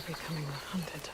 becoming hunted.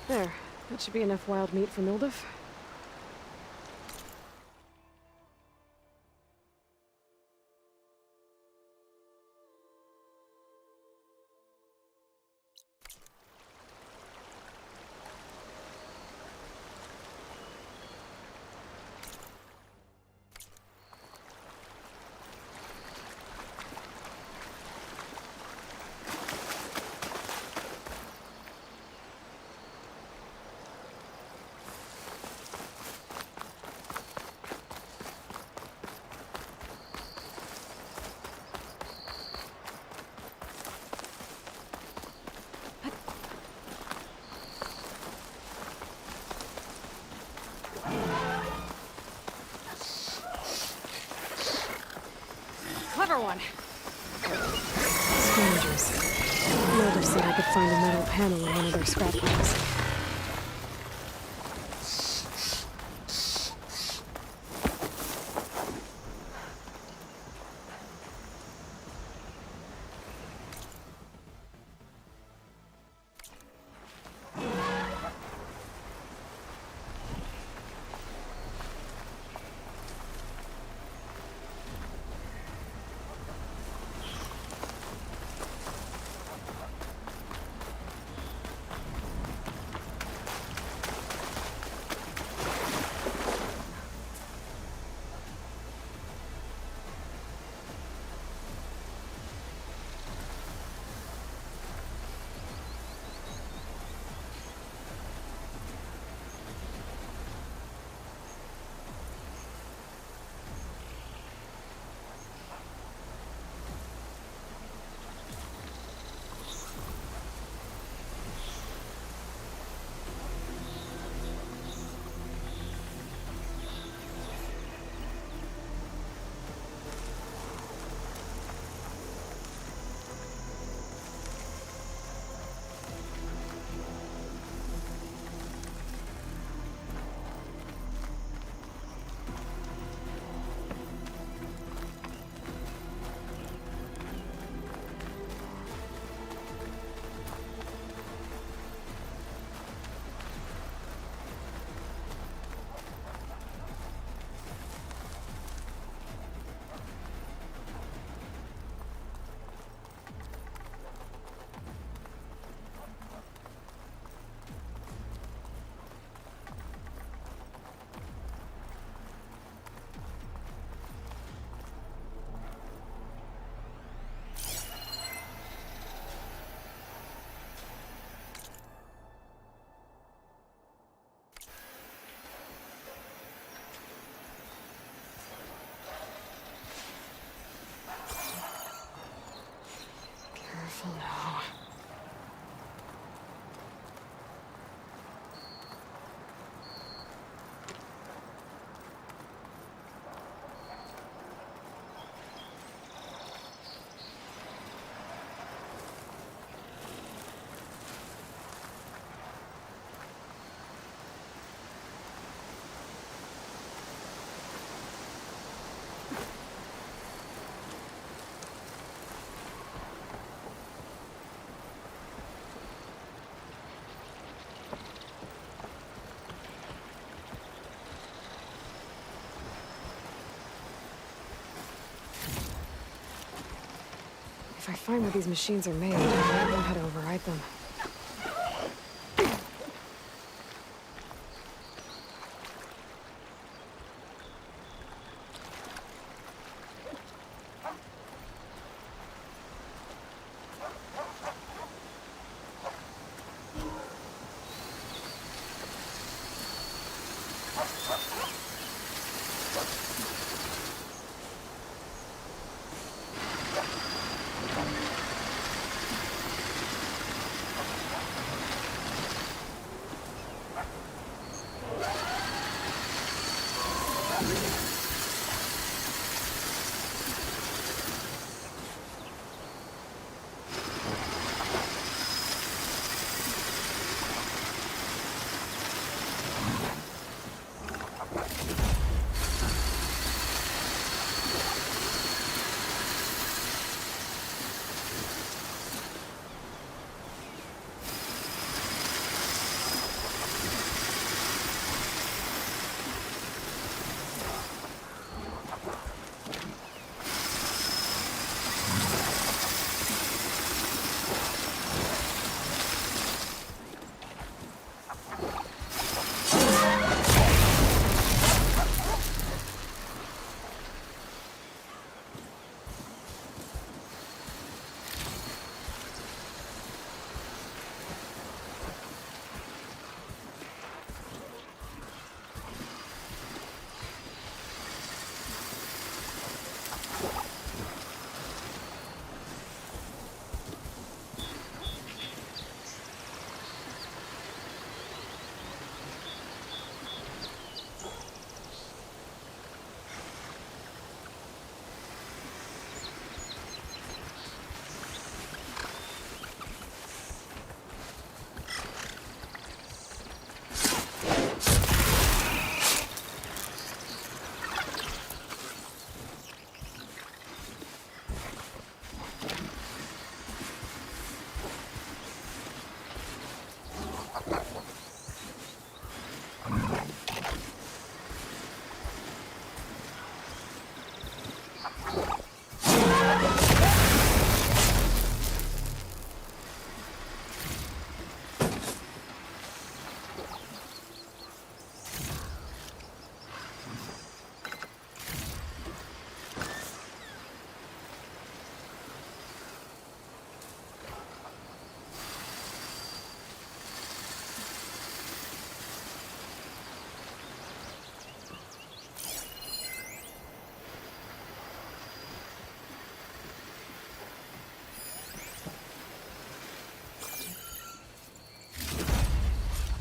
There. That should be enough wild meat for Milduf. Clever one. Scavengers. Milduf said I could find a metal panel in one of their scrap piles. Careful now. If I find where these machines are made, I might know how to override them.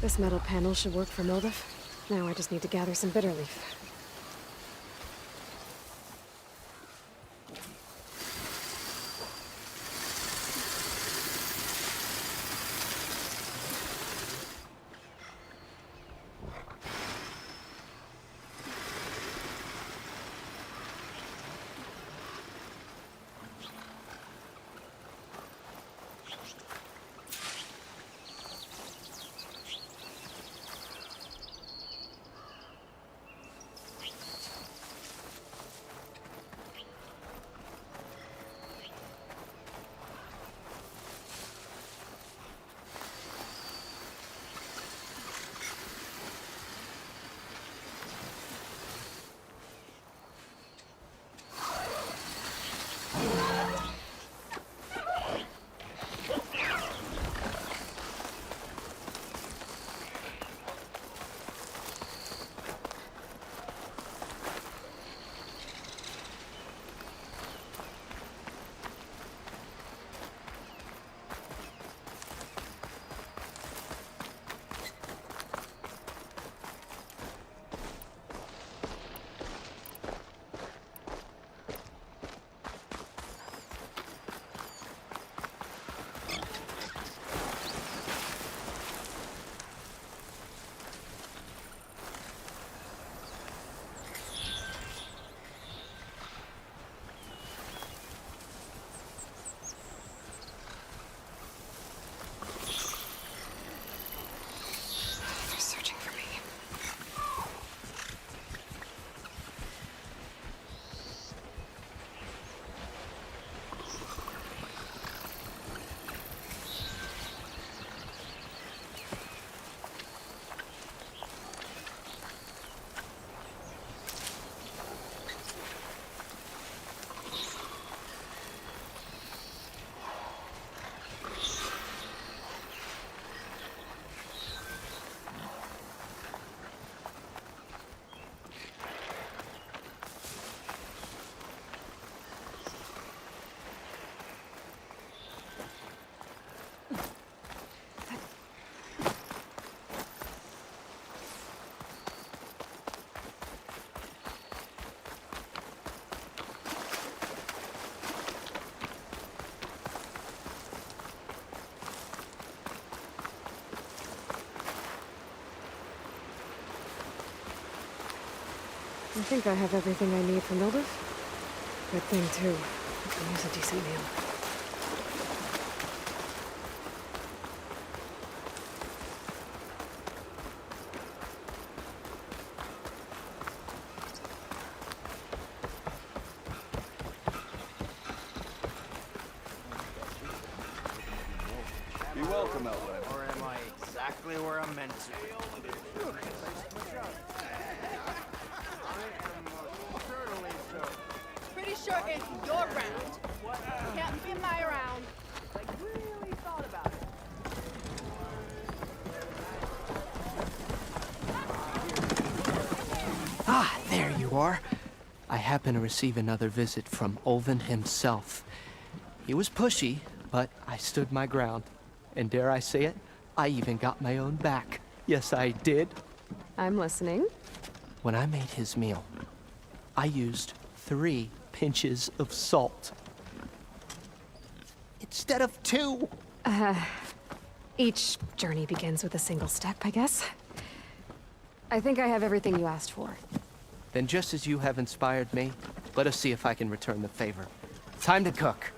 This metal panel should work for Mildif. Now I just need to gather some bitter leaf. I think I have everything I need for Mildif. Good thing, too. I can use a decent meal. Be welcome, Outlander. Or am I exactly where I'm meant to be? Pretty sure it's your round. Can't be my round. Like, really thought about it. Ah, there you are. I happen to receive another visit from Olvin himself. He was pushy, but I stood my ground. And dare I say it, I even got my own back. Yes, I did. I'm listening. When I made his meal, I used 3 pinches of salt. Instead of 2. Each journey begins with a single step, I guess. I think I have everything you asked for. Then just as you have inspired me, let us see if I can return the favor. Time to cook.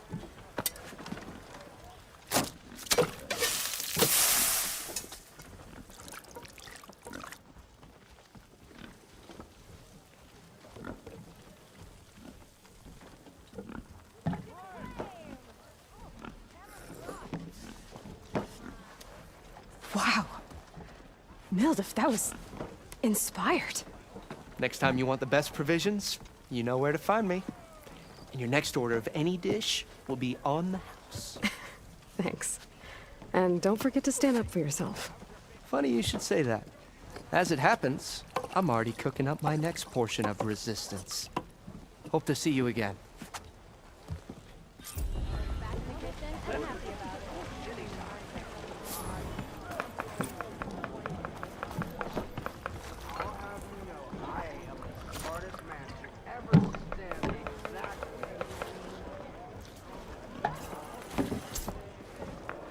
Wow. Mildif, that was inspired. Next time you want the best provisions, you know where to find me. And your next order of any dish will be on the house. Thanks. And don't forget to stand up for yourself. Funny you should say that. As it happens, I'm already cooking up my next portion of resistance. Hope to see you again.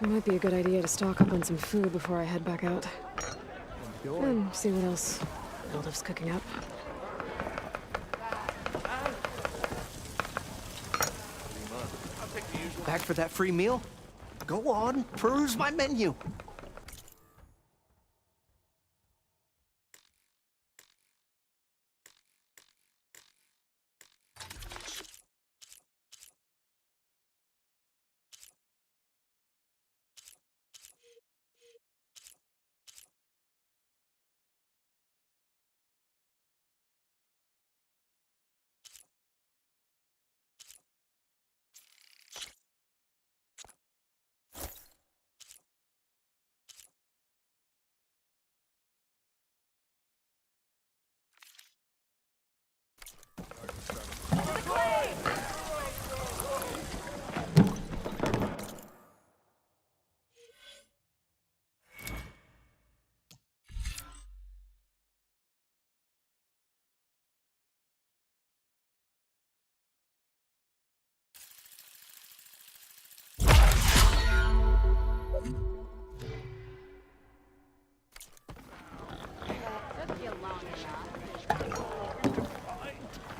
Might be a good idea to stock up on some food before I head back out. And see what else Aldous cooking up. Back for that free meal? Go on, peruse my menu.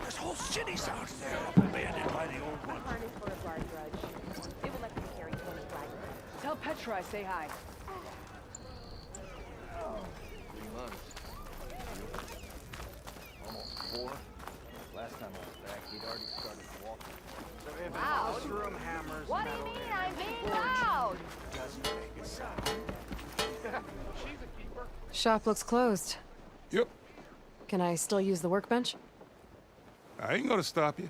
This whole city's out there abandoned by the old one. Harness for a guard grudge. They will let me carry 20 flags. Tell Petra I say hi. 3 months. Almost 4. Last time I was back, he'd already started walking. Loud? What do you mean I'm being loud? Shop looks closed. Yep. Can I still use the workbench? I ain't gonna stop you.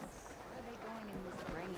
Where are they going in this rain?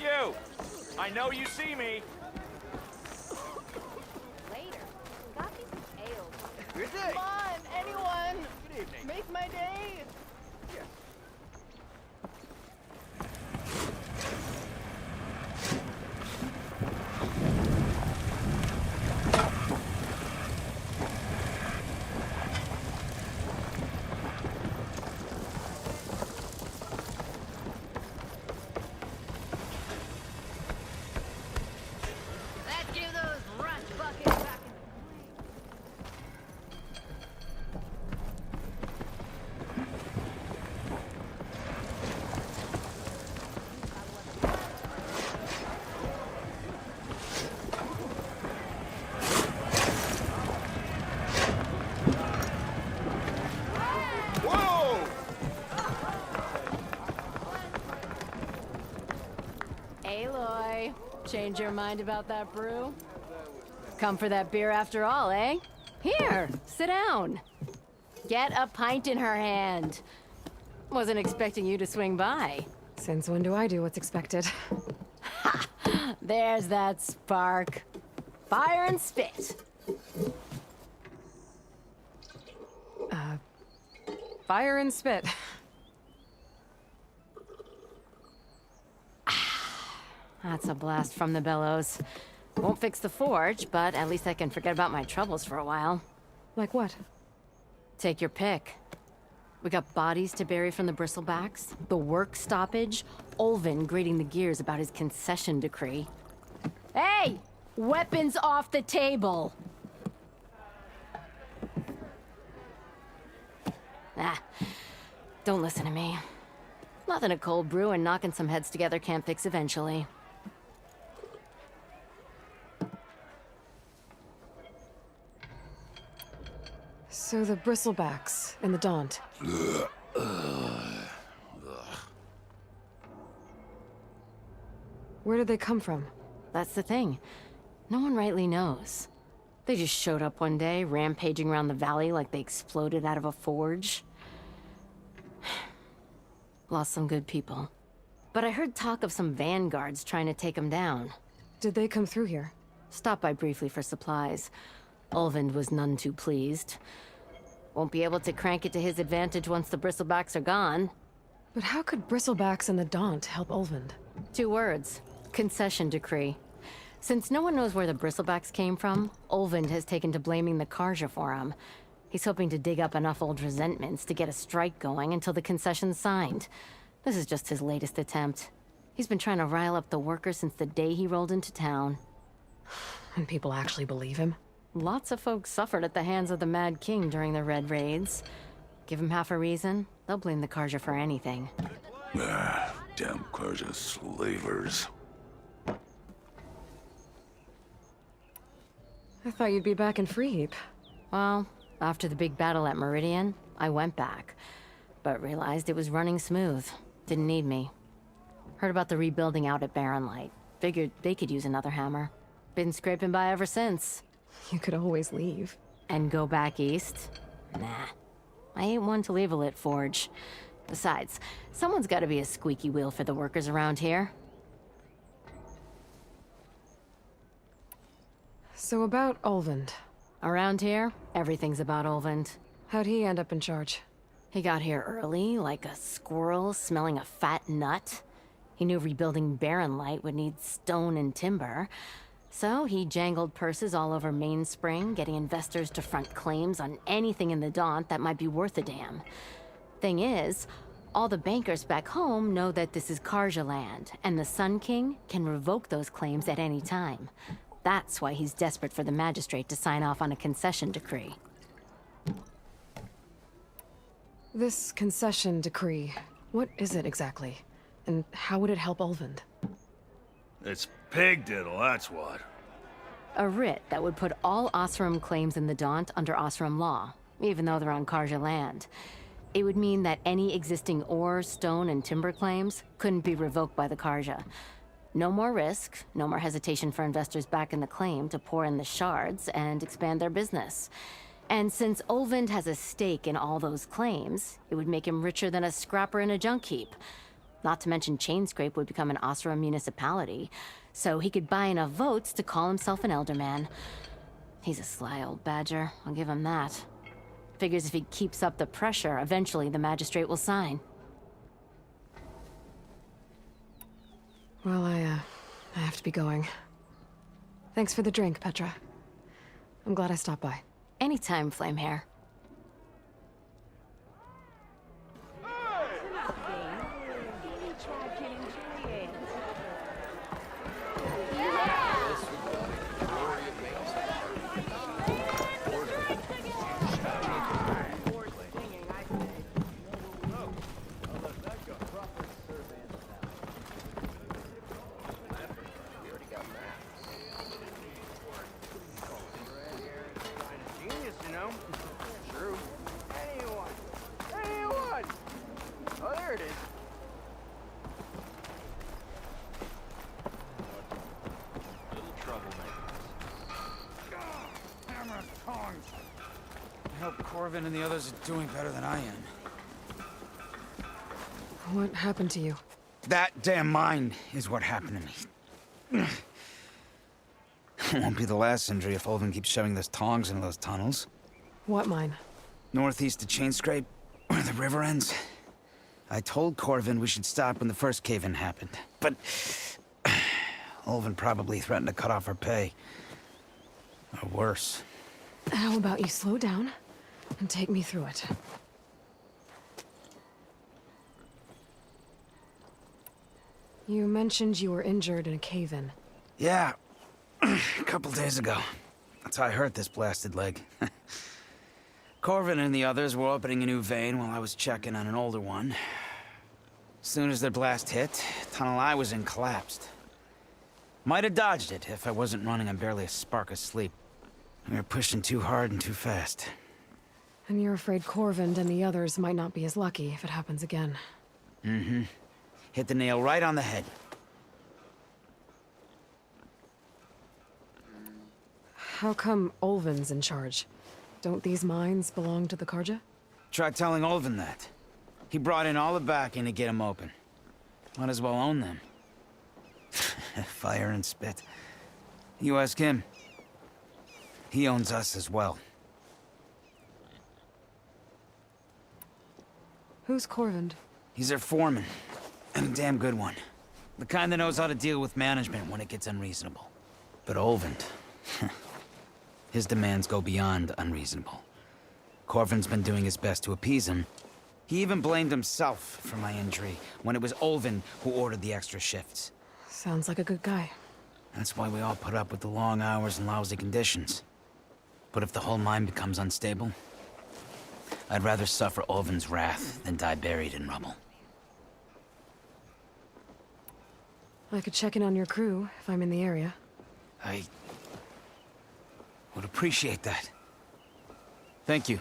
You! I know you see me! Later. Got me some ale. Good day! Come on, anyone! Good evening. Make my day! Change your mind about that brew? Come for that beer after all, eh? Here, sit down. Get a pint in her hand. Wasn't expecting you to swing by. Since when do I do what's expected? There's that spark. Fire and spit. Fire and spit. That's a blast from the bellows. Won't fix the forge, but at least I can forget about my troubles for a while. Like what? Take your pick. We got bodies to bury from the bristlebacks, the work stoppage, Olvin grating the gears about his concession decree. Hey! Weapons off the table! Ah, don't listen to me. Nothing a cold brew and knocking some heads together can't fix eventually. So the bristlebacks and the Daunt. Where did they come from? That's the thing. No one rightly knows. They just showed up one day, rampaging around the valley like they exploded out of a forge. Lost some good people. But I heard talk of some vanguards trying to take them down. Did they come through here? Stopped by briefly for supplies. Ulvund was none too pleased. Won't be able to crank it to his advantage once the bristlebacks are gone. But how could bristlebacks and the Daunt help Ulvund? 2 words. Concession decree. Since no one knows where the bristlebacks came from, Ulvund has taken to blaming the Karja for him. He's hoping to dig up enough old resentments to get a strike going until the concession's signed. This is just his latest attempt. He's been trying to rile up the workers since the day he rolled into town. And people actually believe him? Lots of folks suffered at the hands of the Mad King during the Red Raids. Give him half a reason, they'll blame the Karja for anything. Damn Karja slavers. I thought you'd be back in Freeheap. Well, after the big battle at Meridian, I went back, but realized it was running smooth. Didn't need me. Heard about the rebuilding out at Barren Light. Figured they could use another hammer. Been scraping by ever since. You could always leave. And go back east? Nah. I ain't one to leave a lit forge. Besides, someone's gotta be a squeaky wheel for the workers around here. So about Ulvund. Around here, everything's about Ulvund. How'd he end up in charge? He got here early, like a squirrel smelling a fat nut. He knew rebuilding Barren Light would need stone and timber. So he jangled purses all over Mainspring, getting investors to front claims on anything in the Daunt that might be worth a damn. Thing is, all the bankers back home know that this is Karja land, and the Sun King can revoke those claims at any time. That's why he's desperate for the magistrate to sign off on a concession decree. This concession decree, what is it exactly? And how would it help Ulvund? It's pig diddle, that's what. A writ that would put all Osram claims in the Daunt under Osram law, even though they're on Karja land. It would mean that any existing ore, stone, and timber claims couldn't be revoked by the Karja. No more risk, no more hesitation for investors back in the claim to pour in the shards and expand their business. And since Ulvund has a stake in all those claims, it would make him richer than a scrapper in a junk heap. Not to mention Chainscrape would become an Osram municipality, so he could buy enough votes to call himself an Elderman. He's a sly old badger, I'll give him that. Figures if he keeps up the pressure, eventually the magistrate will sign. Well, I have to be going. Thanks for the drink, Petra. I'm glad I stopped by. Anytime, Flamehair. Genius, you know. wrong. I hope Corvin and the others are doing better than I am. What happened to you? That damn mine is what happened to me. It won't be the last injury if Ulvin keeps shoving those tongs into those tunnels. What mine? Northeast of Chainscrape, where the river ends. I told Corvin we should stop when the first cave-in happened, but Ulvin probably threatened to cut off our pay. Or worse. How about you slow down and take me through it? You mentioned you were injured in a cave-in. Yeah, a couple days ago. That's how I hurt this blasted leg. Corvin and the others were opening a new vein while I was checking on an older one. As soon as their blast hit, the tunnel I was in collapsed. Might have dodged it if I wasn't running on barely a spark of sleep. We were pushing too hard and too fast. And you're afraid Corvind and the others might not be as lucky if it happens again. Mm-hmm. Hit the nail right on the head. How come Ulvin's in charge? Don't these mines belong to the Karja? Try telling Ulvin that. He brought in all the backing to get them open. Might as well own them. Fire and spit. You ask him. He owns us as well. Who's Corvind? He's their foreman. And a damn good one. The kind that knows how to deal with management when it gets unreasonable. But Ulvin... his demands go beyond unreasonable. Corvin's been doing his best to appease him. He even blamed himself for my injury when it was Ulvin who ordered the extra shifts. Sounds like a good guy. That's why we all put up with the long hours and lousy conditions. But if the whole mine becomes unstable, I'd rather suffer Ulvin's wrath than die buried in rubble. I could check in on your crew if I'm in the area. I would appreciate that. Thank you.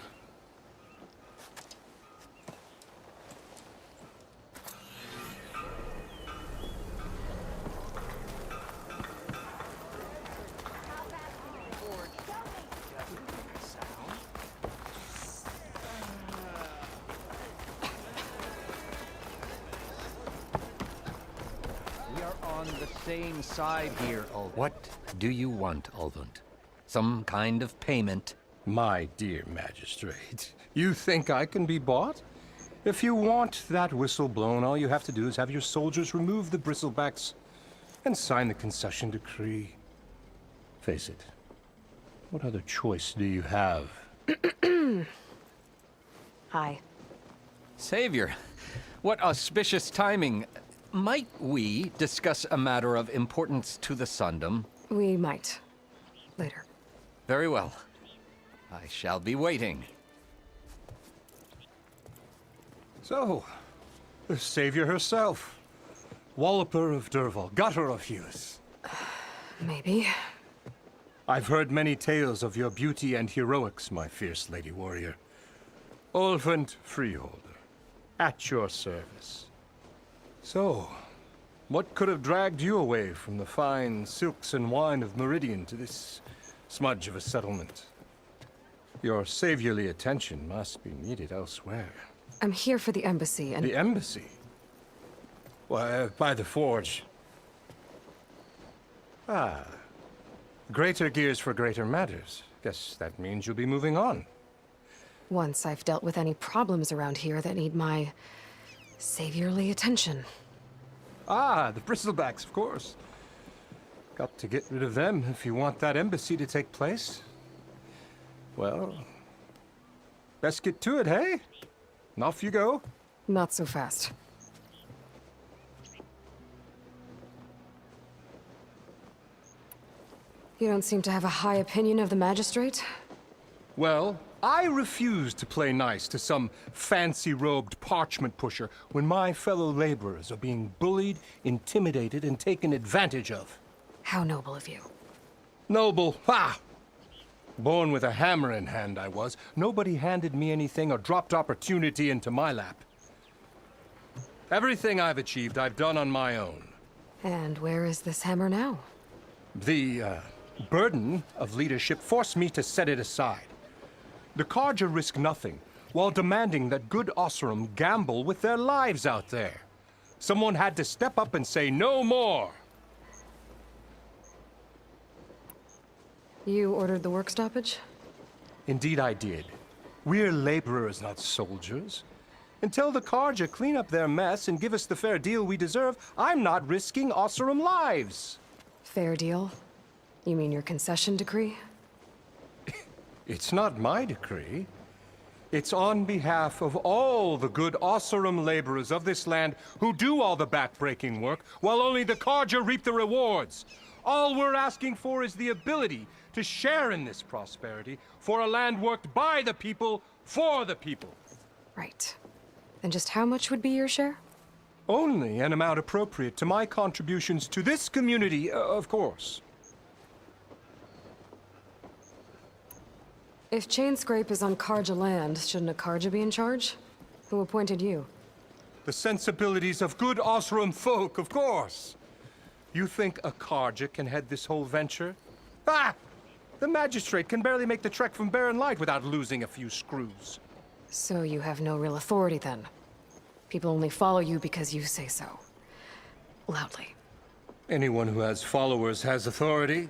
We are on the same side here, Ulvin. What do you want, Ulvund? Some kind of payment? My dear magistrate, you think I can be bought? If you want that whistle blown, all you have to do is have your soldiers remove the bristlebacks and sign the concession decree. Face it, what other choice do you have? Hi. Savior, what auspicious timing. Might we discuss a matter of importance to the Sundom? We might. Later. Very well. I shall be waiting. So, the savior herself. Walloper of Derval, gutter of Hughes. Maybe. I've heard many tales of your beauty and heroics, my fierce lady warrior. Ulvund Freeholder, at your service. So, what could have dragged you away from the fine silks and wine of Meridian to this smudge of a settlement? Your saviorly attention must be needed elsewhere. I'm here for the embassy and... The embassy? Why, by the forge. Ah. Greater gears for greater matters. Guess that means you'll be moving on. Once I've dealt with any problems around here that need my... saviorly attention. Ah, the bristlebacks, of course. Got to get rid of them if you want that embassy to take place. Well, best get to it, hey? And off you go. Not so fast. You don't seem to have a high opinion of the magistrate? Well, I refuse to play nice to some fancy-robed parchment pusher when my fellow laborers are being bullied, intimidated, and taken advantage of. How noble of you. Noble? Ha! Born with a hammer in hand, I was. Nobody handed me anything or dropped opportunity into my lap. Everything I've achieved, I've done on my own. And where is this hammer now? The, burden of leadership forced me to set it aside. The Carja risk nothing, while demanding that good Oseram gamble with their lives out there. Someone had to step up and say no more! You ordered the work stoppage? Indeed I did. We're laborers, not soldiers. Until the Carja clean up their mess and give us the fair deal we deserve, I'm not risking Oseram lives. Fair deal? You mean your concession decree? It's not my decree. It's on behalf of all the good Oseram laborers of this land who do all the backbreaking work, while only the Carja reap the rewards. All we're asking for is the ability to share in this prosperity for a land worked by the people, for the people. Right. Then just how much would be your share? Only an amount appropriate to my contributions to this community, of course. If Chainscrape is on Carja land, shouldn't a Carja be in charge? Who appointed you? The sensibilities of good Oseram folk, of course. You think a Carja can head this whole venture? Ah! The magistrate can barely make the trek from Barren Light without losing a few screws. So you have no real authority then? People only follow you because you say so. Loudly. Anyone who has followers has authority.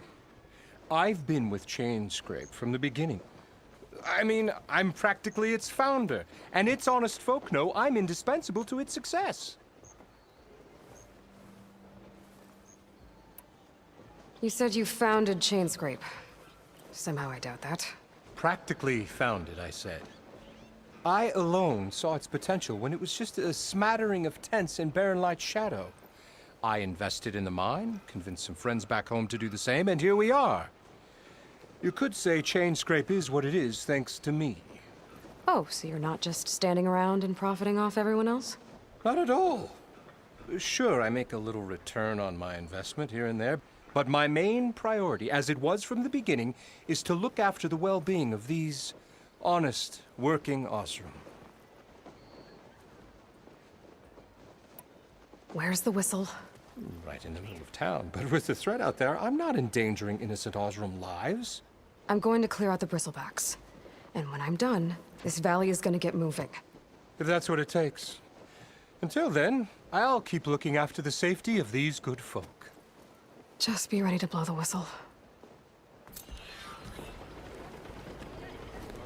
I've been with Chainscrape from the beginning. I mean, I'm practically its founder, and its honest folk know I'm indispensable to its success. You said you founded Chainscrape. Somehow I doubt that. Practically founded, I said. I alone saw its potential when it was just a smattering of tents in Barren Light's shadow. I invested in the mine, convinced some friends back home to do the same, and here we are. You could say Chainscrape is what it is thanks to me. Oh, so you're not just standing around and profiting off everyone else? Not at all. Sure, I make a little return on my investment here and there, but my main priority, as it was from the beginning, is to look after the well-being of these honest, working Oseram. Where's the whistle? Right in the middle of town, but with the threat out there, I'm not endangering innocent Oseram lives. I'm going to clear out the bristlebacks. And when I'm done, this valley is gonna get moving. If that's what it takes. Until then, I'll keep looking after the safety of these good folk. Just be ready to blow the whistle.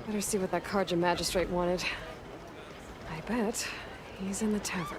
Better see what that Carja magistrate wanted. I bet he's in the tavern.